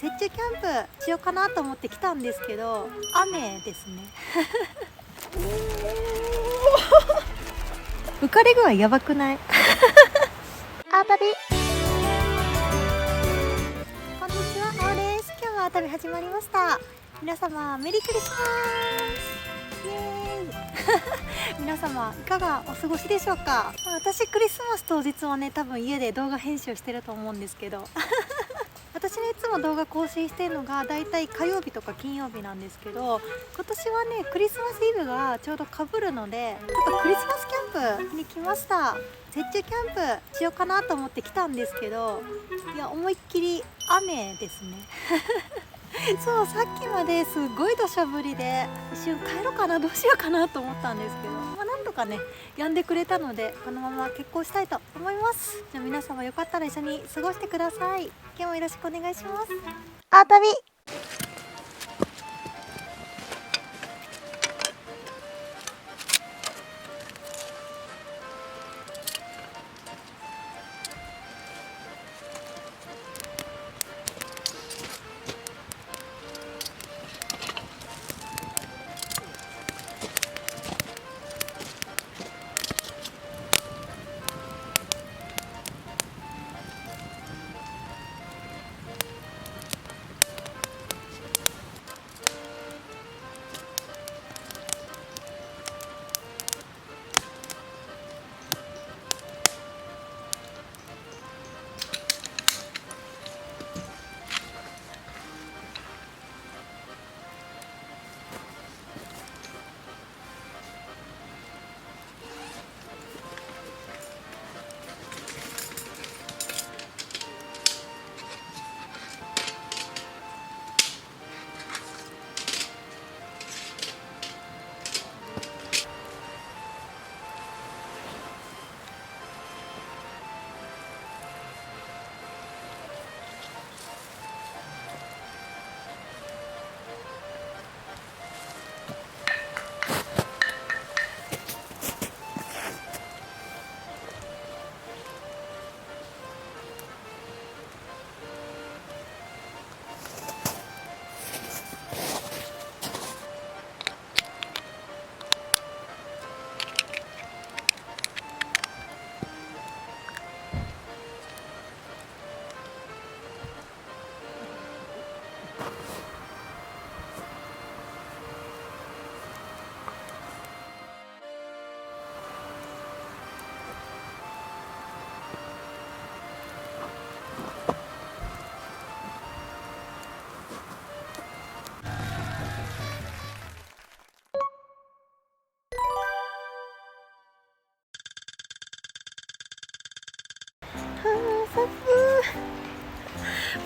雪中キャンプしようかなと思って来たんですけど、雨ですね。浮かれ具合やばくない？アータビ。こんにちは、青です。今日はアータビ始まりました。皆様メリークリスマス。イエーイ。皆様いかがお過ごしでしょうか？私クリスマス当日はね、多分家で動画編集してると思うんですけど。私ね、いつも動画更新してるのがだいたい火曜日とか金曜日なんですけど、今年はねクリスマスイブがちょうどかぶるので、ちょっとクリスマスキャンプに来ました。雪中キャンプしようかなと思って来たんですけど、いや思いっきり雨ですね。そう、さっきまですごい土砂降りで一瞬帰ろうかな、どうしようかなと思ったんですけど、なんとかね止んでくれたので、このまま決行したいと思います。じゃあ皆様よかったら一緒に過ごしてください。今日もよろしくお願いします。あたび。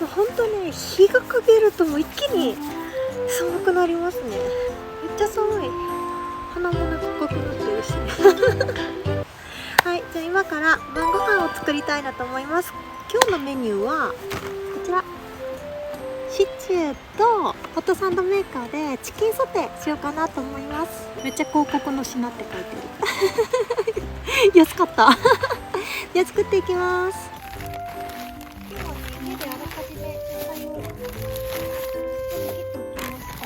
もうほんとね、日が陰るともう一気に寒くなりますね。めっちゃ寒い。鼻もね赤くなってるし。はい、じゃあ今から晩ご飯を作りたいなと思います。今日のメニューはこちら、シチューとホットサンドメーカーでチキンソテーしようかなと思います。めっちゃ広告の品って書いてる。安かった。じゃあ作っていきます。今日はね、家であらかじめ野菜を切っておきました。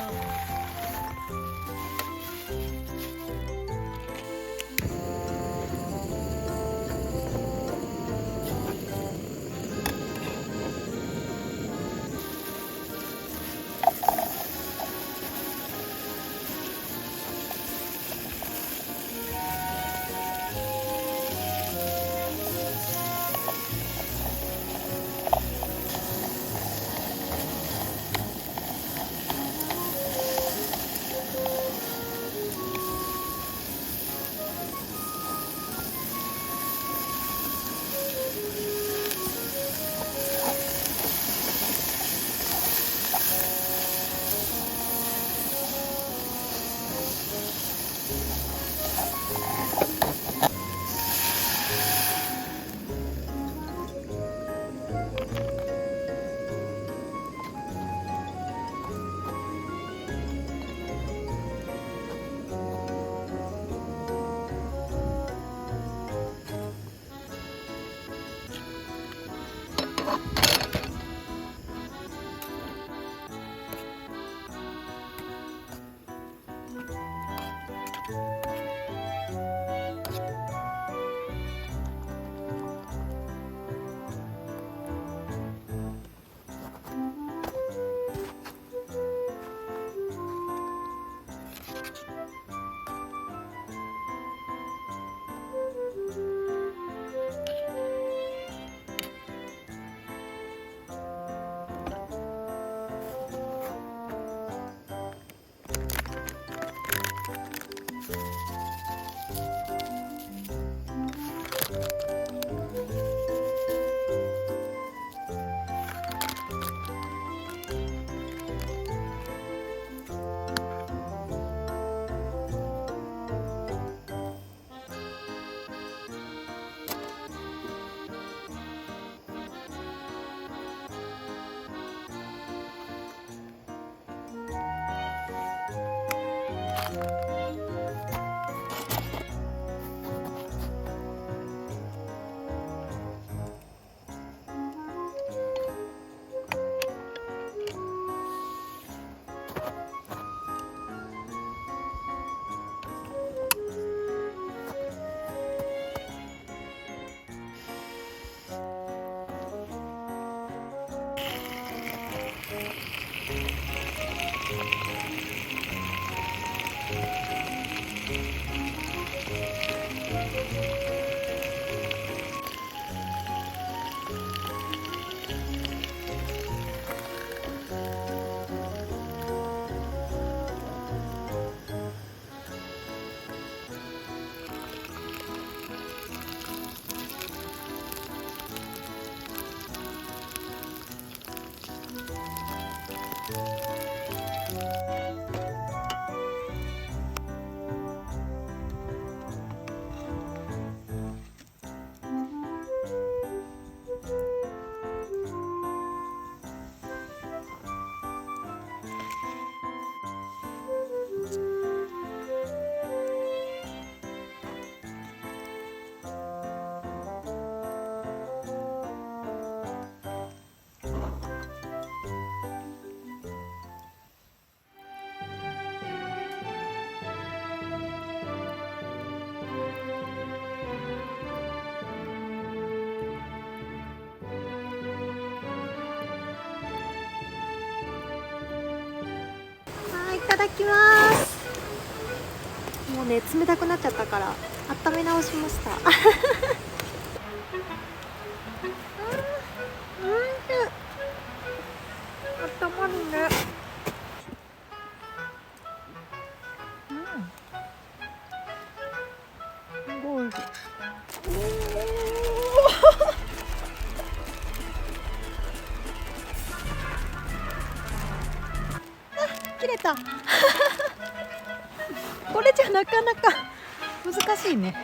だきます。もうね冷たくなっちゃったから温め直しました。温まるね。すごい美味しい。切れた。これじゃなかなか難しいね。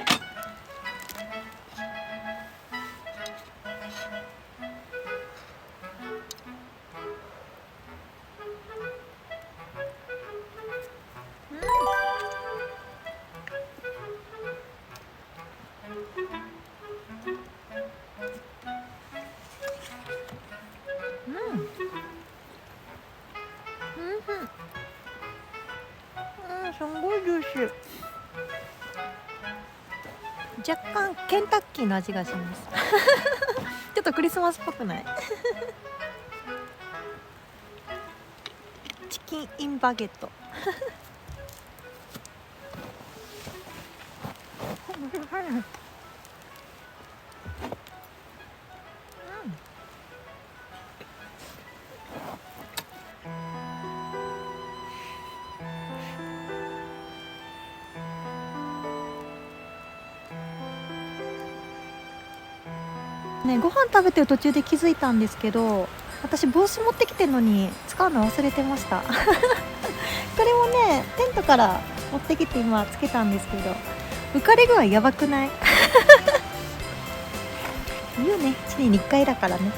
すごいジューシー。若干ケンタッキーの味がします。ちょっとクリスマスっぽくない？チキンインバゲット。ね、ご飯食べてる途中で気づいたんですけど、私帽子持ってきてるのに使うの忘れてました。これもねテントから持ってきて今つけたんですけど、浮かれ具合やばくない？いいよね、1年に1回だからね。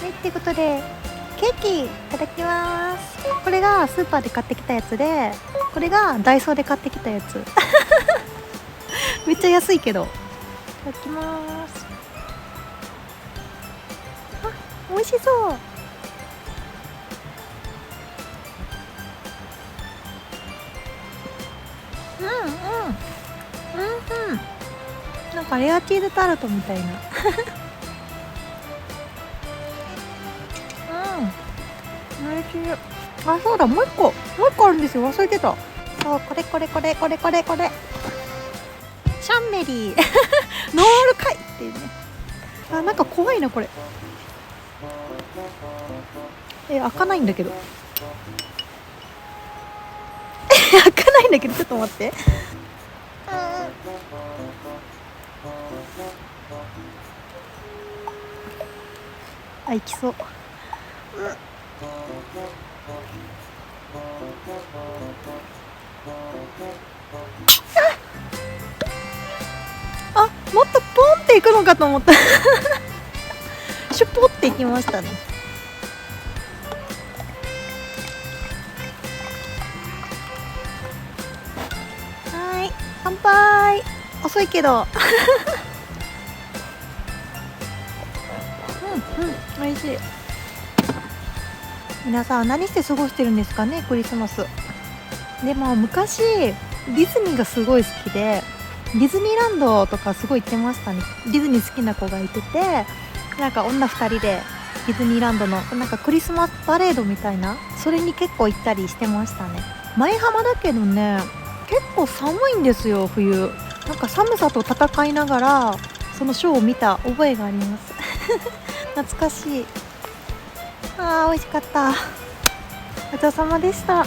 はい、ということでケーキいただきます。これがスーパーで買ってきたやつで、これがダイソーで買ってきたやつ。めっちゃ安いけど。いただきます。あ、美味しそう。なんかレアチーズタルトみたいな。美味しい。あ、そうだ、もう一個あるんですよ、忘れてた。そう、これシャンメリー。ノールかいっていうね。あ、なんか怖いなこれ。開かないんだけど。開かないんだけど、ちょっと待って。あ、いきそう。あ、もっとポンっていくのかと思った。シュポっていきましたね。はい、乾杯。遅いけど。美味しい。皆さん何して過ごしてるんですかね、クリスマス。でも昔ディズニーがすごい好きで、ディズニーランドとかすごい行ってましたね。ディズニー好きな子がいてて、なんか女2人でディズニーランドのなんかクリスマスパレードみたいな、それに結構行ったりしてましたね。舞浜だけどね、結構寒いんですよ冬。なんか寒さと戦いながらそのショーを見た覚えがあります。懐かしい。あー、美味しかった。ごちそうさまでした。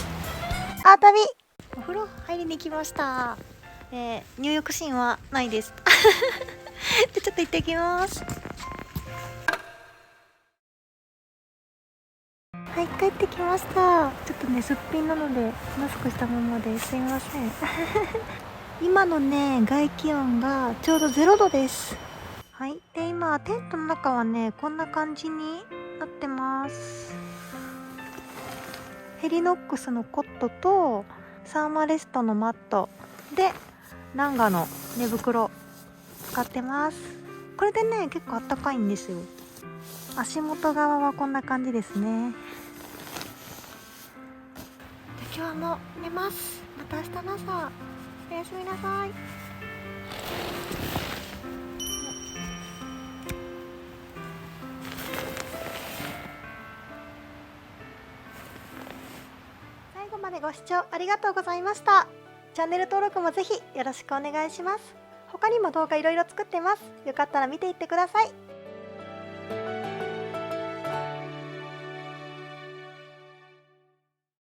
旅お風呂入りに来ました。入浴シーンはないです。で、ちょっと行ってきます。はい、帰ってきました。ちょっとねすっぴんなのでマスクしたままですいません。今のね外気温がちょうど0度です。はい、で今テントの中はねこんな感じになってます。ヘリノックスのコットとサーマレストのマットでナンガの寝袋使ってます。これでね結構あったかいんですよ。足元側はこんな感じですね。今日も寝ます。また明日の朝。おやすみなさい。最後までまでご視聴ありがとうございました。チャンネル登録もぜひよろしくお願いします。他にも動画いろいろ作ってます。よかったら見ていってください。